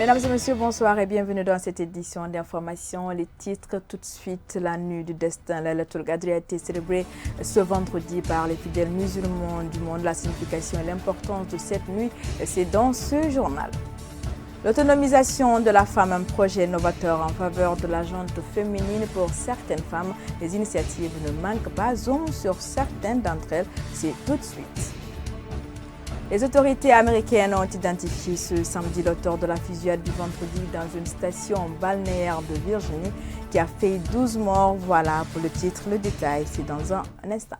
Mesdames et messieurs, bonsoir et bienvenue dans cette édition d'information. Les titres tout de suite. La nuit du destin, Laylatul Qadr a été célébrée ce vendredi par les fidèles musulmans du monde. La signification et l'importance de cette nuit, c'est dans ce journal. L'autonomisation de la femme, un projet novateur en faveur de la gente féminine pour certaines femmes. Les initiatives ne manquent pas, zoom sur certaines d'entre elles, c'est tout de suite. Les autorités américaines ont identifié ce samedi l'auteur de la fusillade du vendredi dans une station balnéaire de Virginie qui a fait 12 morts. Voilà pour le titre, le détail, c'est dans un instant.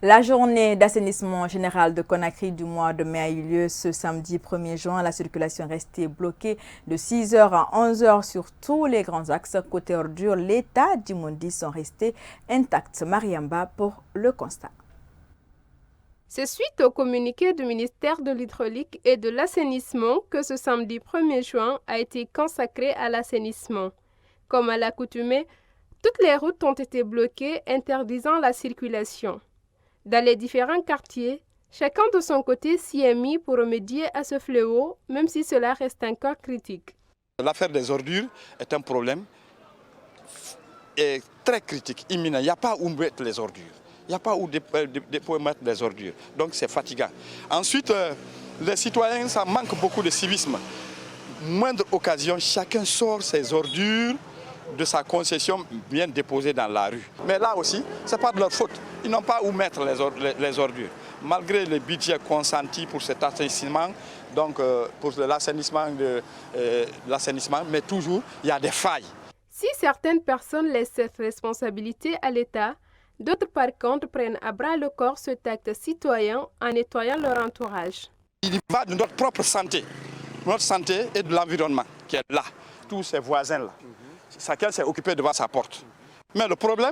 La journée d'assainissement général de Conakry du mois de mai a eu lieu ce samedi 1er juin. La circulation restait bloquée de 6h à 11h sur tous les grands axes. Côté ordures, l'état d'immondices sont restés intacts. Mariamba pour le constat. C'est suite au communiqué du ministère de l'Hydraulique et de l'Assainissement que ce samedi 1er juin a été consacré à l'assainissement. Comme à l'accoutumée, toutes les routes ont été bloquées, interdisant la circulation. Dans les différents quartiers, chacun de son côté s'y est mis pour remédier à ce fléau, même si cela reste encore critique. L'affaire des ordures est un problème très critique, imminent. Il n'y a pas où mettre les ordures. Il n'y a pas où mettre les ordures. Donc c'est fatigant. Ensuite, les citoyens, ça manque beaucoup de civisme. Moindre occasion, chacun sort ses ordures de sa concession bien déposée dans la rue. Mais là aussi, ce n'est pas de leur faute. Ils n'ont pas où mettre les ordures. Malgré le budget consenti pour cet assainissement, donc pour l'assainissement, mais toujours, il y a des failles. Si certaines personnes laissent cette responsabilité à l'État, d'autres par contre prennent à bras le corps cet acte citoyen en nettoyant leur entourage. Il y va de notre propre santé et de l'environnement qui est là, tous ces voisins-là. Chacun s'est occupé devant sa porte. Mais le problème,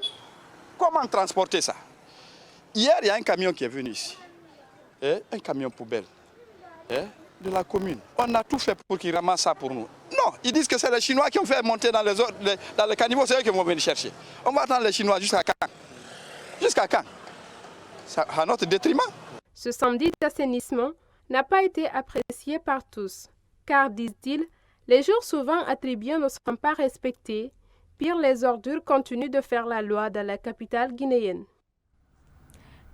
comment transporter ça? Hier, il y a un camion qui est venu ici, un camion poubelle de la commune. On a tout fait pour qu'ils ramassent ça pour nous. Non, ils disent que c'est les Chinois qui ont fait monter dans le caniveau, c'est eux qui vont venir chercher. On va attendre les Chinois jusqu'à quand? Jusqu'à quand? Ça, à notre détriment. Ce samedi d'assainissement n'a pas été apprécié par tous, car, disent-ils, les jours souvent attribués ne sont pas respectés. Pire, les ordures continuent de faire la loi dans la capitale guinéenne.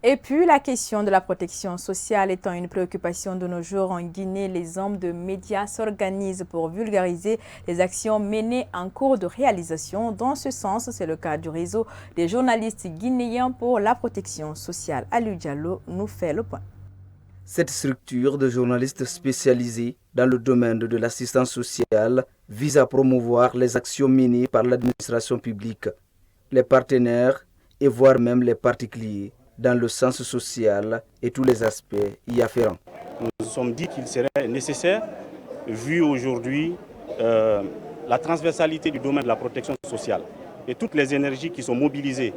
Et puis, la question de la protection sociale étant une préoccupation de nos jours en Guinée, les hommes de médias s'organisent pour vulgariser les actions menées en cours de réalisation. Dans ce sens, c'est le cas du réseau des journalistes guinéens pour la protection sociale. Aliou Diallo nous fait le point. Cette structure de journalistes spécialisés dans le domaine de l'assistance sociale vise à promouvoir les actions menées par l'administration publique, les partenaires et voire même les particuliers dans le sens social et tous les aspects y afférents. Nous nous sommes dit qu'il serait nécessaire, vu aujourd'hui la transversalité du domaine de la protection sociale et toutes les énergies qui sont mobilisées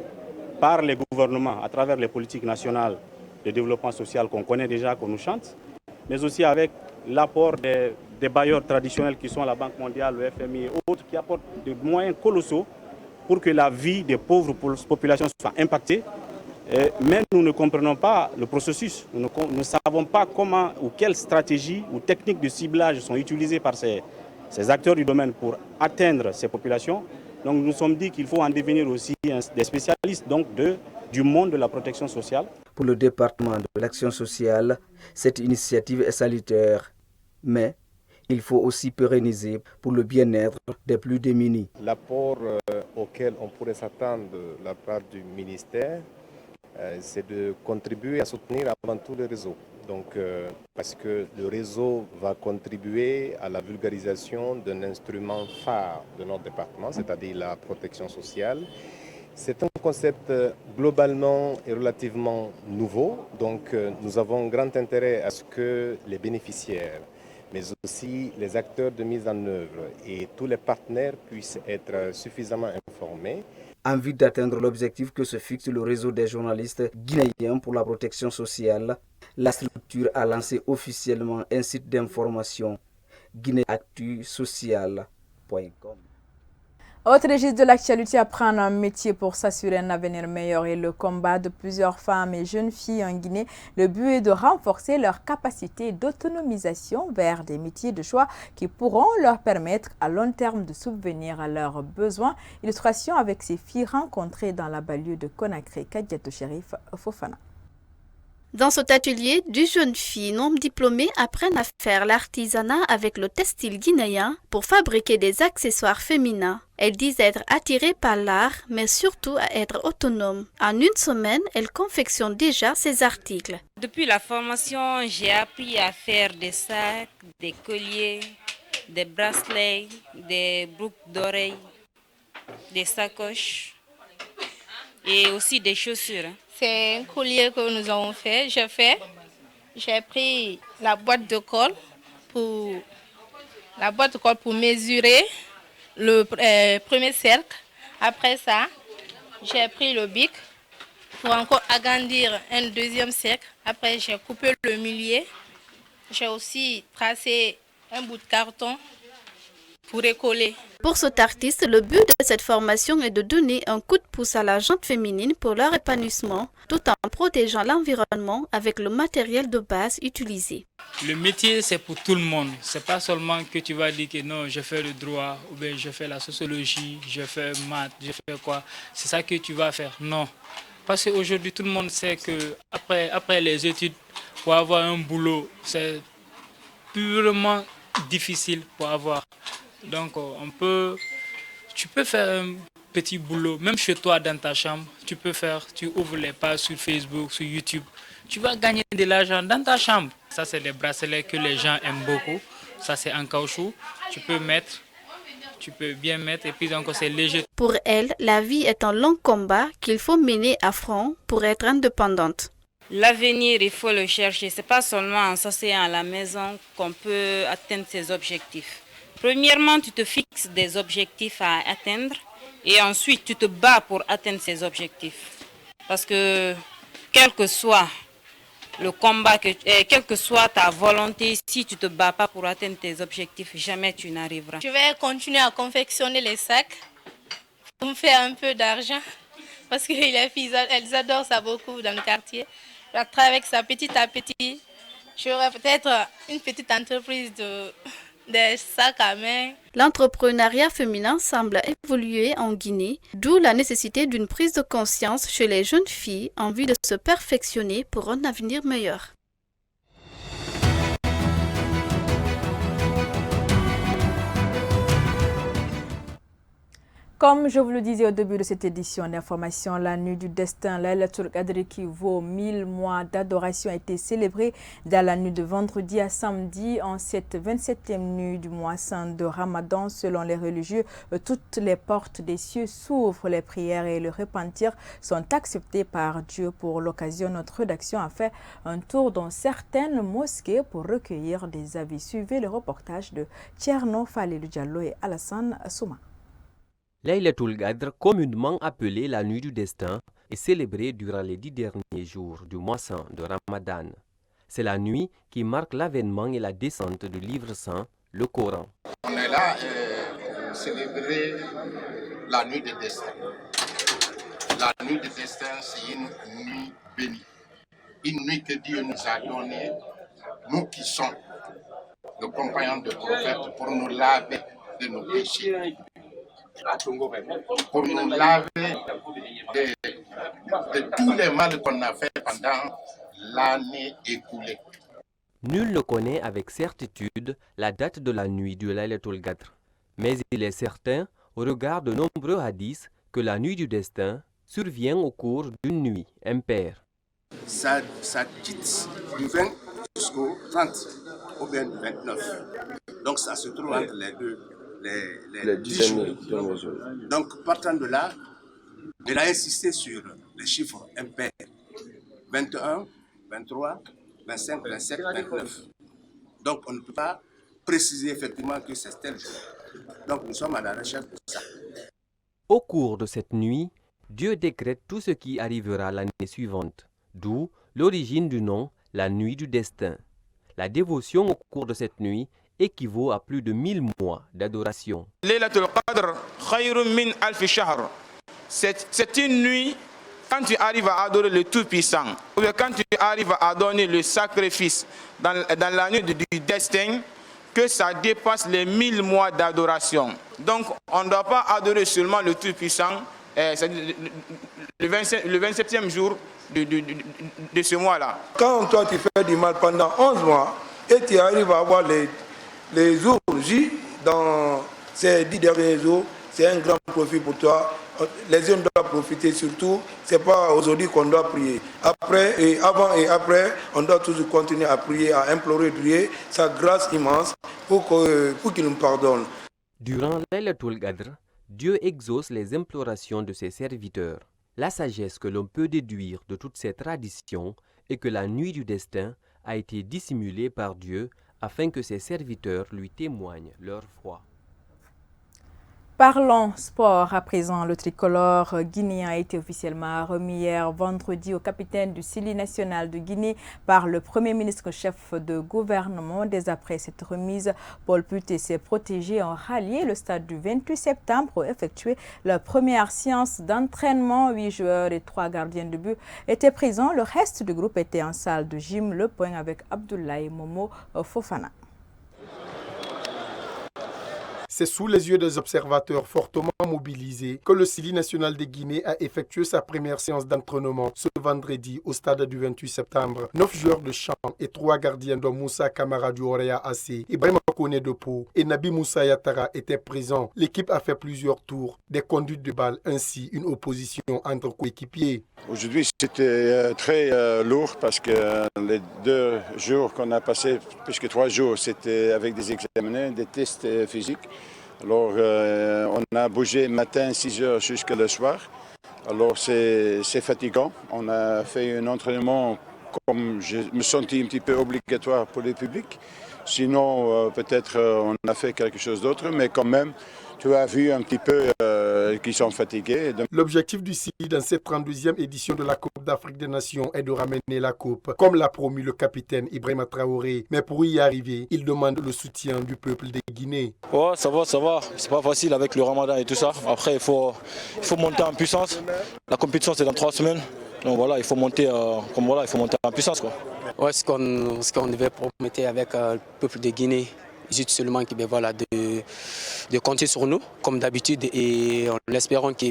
par les gouvernements à travers les politiques nationales de développement social qu'on connaît déjà, qu'on nous chante, mais aussi avec l'apport des bailleurs traditionnels qui sont la Banque mondiale, le FMI et autres, qui apportent des moyens colossaux pour que la vie des pauvres populations soit impactée. Mais nous ne comprenons pas le processus. Nous ne savons pas comment ou quelles stratégies ou techniques de ciblage sont utilisées par ces acteurs du domaine pour atteindre ces populations. Donc nous nous sommes dit qu'il faut en devenir aussi des spécialistes du monde de la protection sociale. Pour le département de l'action sociale, cette initiative est salutaire, mais il faut aussi pérenniser pour le bien-être des plus démunis. L'apport auquel on pourrait s'attendre de la part du ministère, c'est de contribuer à soutenir avant tout le réseau. Donc, parce que le réseau va contribuer à la vulgarisation d'un instrument phare de notre département, c'est-à-dire la protection sociale. C'est un concept globalement et relativement nouveau, donc nous avons grand intérêt à ce que les bénéficiaires, mais aussi les acteurs de mise en œuvre et tous les partenaires puissent être suffisamment informés. En vue d'atteindre l'objectif que se fixe le réseau des journalistes guinéens pour la protection sociale, la structure a lancé officiellement un site d'information guinéactusocial.com. Autre registre de l'actualité, apprendre un métier pour s'assurer un avenir meilleur et le combat de plusieurs femmes et jeunes filles en Guinée. Le but est de renforcer leur capacité d'autonomisation vers des métiers de choix qui pourront leur permettre à long terme de subvenir à leurs besoins. Illustration avec ces filles rencontrées dans la banlieue de Conakry, Kadiatou Chérif Fofana. Dans cet atelier, 2 jeunes filles non diplômées apprennent à faire l'artisanat avec le textile guinéen pour fabriquer des accessoires féminins. Elles disent être attirées par l'art, mais surtout à être autonomes. En une semaine, elles confectionnent déjà ces articles. Depuis la formation, j'ai appris à faire des sacs, des colliers, des bracelets, des boucles d'oreilles, des sacoches et aussi des chaussures. C'est un collier que nous avons fait. J'ai pris la boîte de colle pour mesurer le premier cercle. Après ça, j'ai pris le bic pour encore agrandir un deuxième cercle. Après, j'ai coupé le milieu. J'ai aussi tracé un bout de carton pour recoller. Pour cet artiste, le but de cette formation est de donner un coup de pouce à la gente féminine pour leur épanouissement, tout en protégeant l'environnement avec le matériel de base utilisé. Le métier, c'est pour tout le monde. C'est pas seulement que tu vas dire que non, je fais le droit, ou bien je fais la sociologie, je fais maths, je fais quoi. C'est ça que tu vas faire. Non. Parce qu'aujourd'hui, tout le monde sait que après les études, pour avoir un boulot, c'est purement difficile pour avoir. Donc tu peux faire un petit boulot, même chez toi dans ta chambre, tu ouvres les pages sur Facebook, sur YouTube, tu vas gagner de l'argent dans ta chambre. Ça c'est des bracelets que les gens aiment beaucoup, ça c'est en caoutchouc, tu peux bien mettre et puis donc c'est léger. Pour elle, la vie est un long combat qu'il faut mener à front pour être indépendante. L'avenir, il faut le chercher, c'est pas seulement en s'asseyant à la maison qu'on peut atteindre ses objectifs. Premièrement, tu te fixes des objectifs à atteindre et ensuite tu te bats pour atteindre ces objectifs. Parce que quel que soit le combat, quelle que soit ta volonté, si tu ne te bats pas pour atteindre tes objectifs, jamais tu n'arriveras. Je vais continuer à confectionner les sacs pour me faire un peu d'argent parce que les filles, elles adorent ça beaucoup dans le quartier. Je vais travailler avec ça petit à petit. J'aurai peut-être une petite entreprise des sacs à main. L'entrepreneuriat féminin semble évoluer en Guinée, d'où la nécessité d'une prise de conscience chez les jeunes filles en vue de se perfectionner pour un avenir meilleur. Comme je vous le disais au début de cette édition d'information, la nuit du destin, Laylatul Qadr qui vaut 1000 mois d'adoration a été célébrée dans la nuit de vendredi à samedi en cette 27e nuit du mois saint de Ramadan. Selon les religieux, toutes les portes des cieux s'ouvrent, les prières et le repentir sont acceptées par Dieu. Pour l'occasion, notre rédaction a fait un tour dans certaines mosquées pour recueillir des avis. Suivez le reportage de Tcherno Falilou Diallo et Alassane Souma. Laylatul Qadr, communément appelée la nuit du destin, est célébrée durant les 10 derniers jours du mois saint de Ramadan. C'est la nuit qui marque l'avènement et la descente du livre saint, le Coran. On est là pour célébrer la nuit du destin. La nuit du destin, c'est une nuit bénie. Une nuit que Dieu nous a donnée, nous qui sommes le compagnon de prophète, pour nous laver de nos péchés. Pour nous laver de tous les mal qu'on a fait pendant l'année écoulée. Nul ne connaît avec certitude la date de la nuit du Laylatul Qadr, mais il est certain, au regard de nombreux hadiths, que la nuit du destin survient au cours d'une nuit impaire. Ça quitte du 20 jusqu'au 30, ou bien du 29. Donc ça se trouve entre les deux. Les 10 jours. Donc, partant de là, il a insisté sur les chiffres impairs. 21, 23, 25, 27, 29. Donc, on ne peut pas préciser effectivement que c'est tel jour. Donc, nous sommes à la recherche de ça. Au cours de cette nuit, Dieu décrète tout ce qui arrivera l'année suivante, d'où l'origine du nom, la nuit du destin. La dévotion au cours de cette nuit équivaut à plus de 1000 mois d'adoration. Laylatul Qadr khayrun min alfi shahr. C'est une nuit, quand tu arrives à adorer le Tout-Puissant, ou bien quand tu arrives à donner le sacrifice dans la nuit du destin, que ça dépasse les 1000 mois d'adoration. Donc on ne doit pas adorer seulement le Tout-Puissant, le 27e jour de ce mois-là. Quand toi tu fais du mal pendant 11 mois et tu arrives à avoir les jours J dans ces 10 derniers jours, c'est un grand profit pour toi. Les jeunes doivent profiter surtout. Ce n'est pas aujourd'hui qu'on doit prier. Après et avant et après, on doit toujours continuer à prier, à implorer Dieu, sa grâce immense pour qu'il nous pardonne. Durant Laylatul Qadr, Dieu exauce les implorations de ses serviteurs. La sagesse que l'on peut déduire de toutes ces traditions est que la nuit du destin a été dissimulée par Dieu afin que ses serviteurs lui témoignent leur foi. Parlons sport à présent. Le tricolore guinéen a été officiellement remis hier vendredi au capitaine du Sili national de Guinée par le Premier ministre chef de gouvernement. Dès après cette remise, Paul Put et ses protégés ont rallié le stade du 28 septembre pour effectuer leur première séance d'entraînement. 8 joueurs et 3 gardiens de but étaient présents. Le reste du groupe était en salle de gym. Le point avec Abdoulaye Momo Fofana. C'est sous les yeux des observateurs fortement mobilisés que le Sili national de Guinée a effectué sa première séance d'entraînement ce vendredi au stade du 28 septembre. 9 joueurs de champ et 3 gardiens dont Moussa Kamara du Orea AC, Ibrahima Kone de Pau et Nabi Moussa Yatara étaient présents. L'équipe a fait plusieurs tours, des conduites de balles ainsi une opposition entre coéquipiers. Aujourd'hui, c'était très lourd parce que les 2 jours qu'on a passés, plus que 3 jours, c'était avec des examens, des tests physiques. Alors, on a bougé matin 6 heures jusqu'à le soir. Alors, c'est fatigant. On a fait un entraînement comme je me sentais un petit peu obligatoire pour le public. Sinon, peut-être on a fait quelque chose d'autre, mais quand même, tu as vu un petit peu qu'ils sont fatigués. L'objectif du Sili dans cette 32e édition de la Coupe d'Afrique des Nations est de ramener la Coupe, comme l'a promis le capitaine Ibrahima Traoré. Mais pour y arriver, il demande le soutien du peuple de Guinée. Ouais, ça va. C'est pas facile avec le Ramadan et tout ça. Après, il faut monter en puissance. La compétition, c'est dans 3 semaines. Donc voilà, il faut monter en puissance, quoi. Ouais, ce qu'on devait promettre avec le peuple de Guinée, juste seulement de compter sur nous, comme d'habitude, et en espérant que,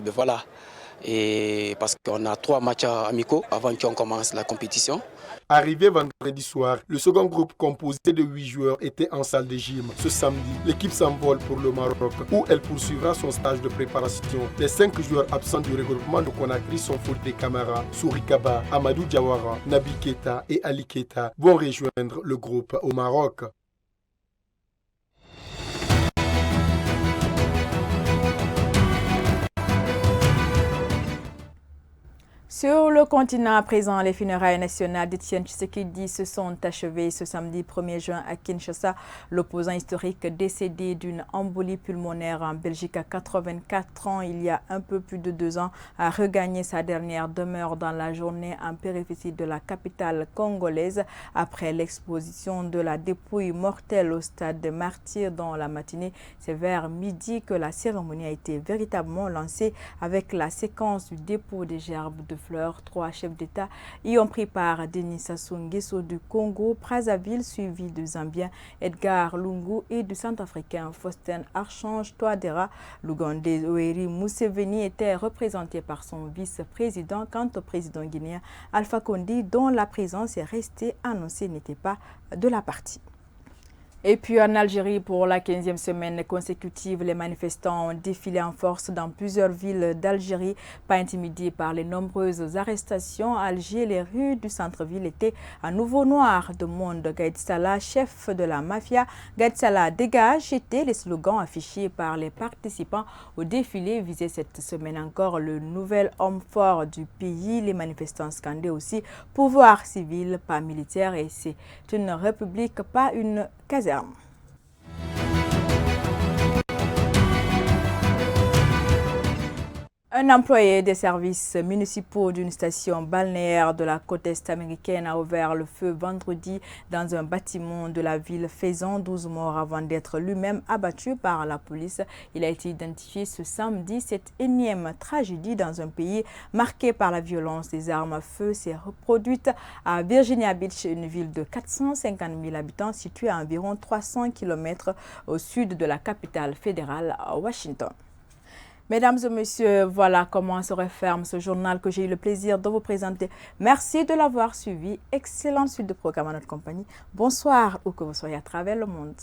et parce qu'on a 3 matchs amicaux avant qu'on commence la compétition. Arrivé vendredi soir, le second groupe composé de 8 joueurs était en salle de gym. Ce samedi, l'équipe s'envole pour le Maroc, où elle poursuivra son stage de préparation. Les 5 joueurs absents du regroupement de Conakry sont Fodé Kamara, Souri Kaba, Amadou Diawara, Nabi Keita et Ali Keita vont rejoindre le groupe au Maroc. Sur le continent à présent, les funérailles nationales d'Étienne Tshisekedi se sont achevées ce samedi 1er juin à Kinshasa. L'opposant historique décédé d'une embolie pulmonaire en Belgique à 84 ans il y a un peu plus de 2 ans a regagné sa dernière demeure dans la journée en périphérie de la capitale congolaise après l'exposition de la dépouille mortelle au stade des Martyrs dans la matinée. C'est vers midi que la cérémonie a été véritablement lancée avec la séquence du dépôt des gerbes de fleurs. 3 chefs d'État y ont pris part: Denis Sassou Nguesso du Congo, Brazzaville, suivi de Zambien Edgar Lungu et du Centrafricain Faustin Archange Touadéra. L'Ougandais Yoweri Museveni était représenté par son vice-président. Quant au président guinéen Alpha Condé, dont la présence est restée annoncée, n'était pas de la partie. Et puis en Algérie, pour la 15e semaine consécutive, les manifestants ont défilé en force dans plusieurs villes d'Algérie. Pas intimidés par les nombreuses arrestations, à Alger, les rues du centre-ville étaient à nouveau noires de monde. Gaïd Salah, chef de la mafia, Gaïd Salah dégage, étaient les slogans affichés par les participants au défilé visé cette semaine encore le nouvel homme fort du pays. Les manifestants scandaient aussi pouvoir civil, pas militaire, et c'est une république, pas une caserne. Un employé des services municipaux d'une station balnéaire de la côte est américaine a ouvert le feu vendredi dans un bâtiment de la ville, faisant 12 morts avant d'être lui-même abattu par la police. Il a été identifié ce samedi. Cette énième tragédie dans un pays marqué par la violence des armes à feu s'est reproduite à Virginia Beach, une ville de 450 000 habitants située à environ 300 km au sud de la capitale fédérale, Washington. Mesdames et messieurs, voilà comment se referme ce journal que j'ai eu le plaisir de vous présenter. Merci de l'avoir suivi. Excellente suite de programme à notre compagnie. Bonsoir, où que vous soyez à travers le monde.